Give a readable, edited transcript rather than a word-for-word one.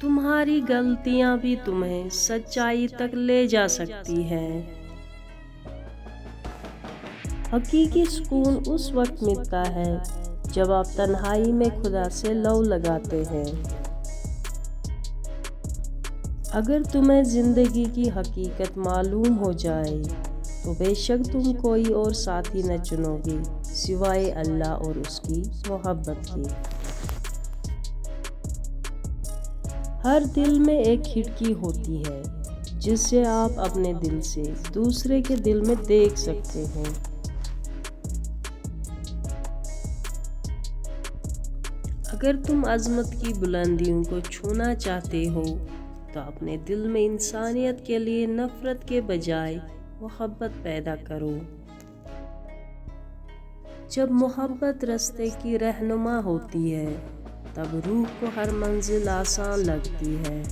تمہاری غلطیاں بھی تمہیں سچائی تک لے جا سکتی ہیں۔ حقیقی سکون اس وقت ملتا ہے جب آپ تنہائی میں خدا سے لو لگاتے ہیں۔ اگر تمہیں زندگی کی حقیقت معلوم ہو جائے تو بے شک تم کوئی اور ساتھی نہ چنو گے سوائے اللہ اور اس کی محبت کے۔ ہر دل میں ایک کھڑکی ہوتی ہے جس سے آپ اپنے دل سے دوسرے کے دل میں دیکھ سکتے ہیں۔ اگر تم عظمت کی بلندیوں کو چھونا چاہتے ہو تو اپنے دل میں انسانیت کے لیے نفرت کے بجائے محبت پیدا کرو۔ جب محبت راستے کی رہنما ہوتی ہے تب روح کو ہر منزل آسان لگتی ہے۔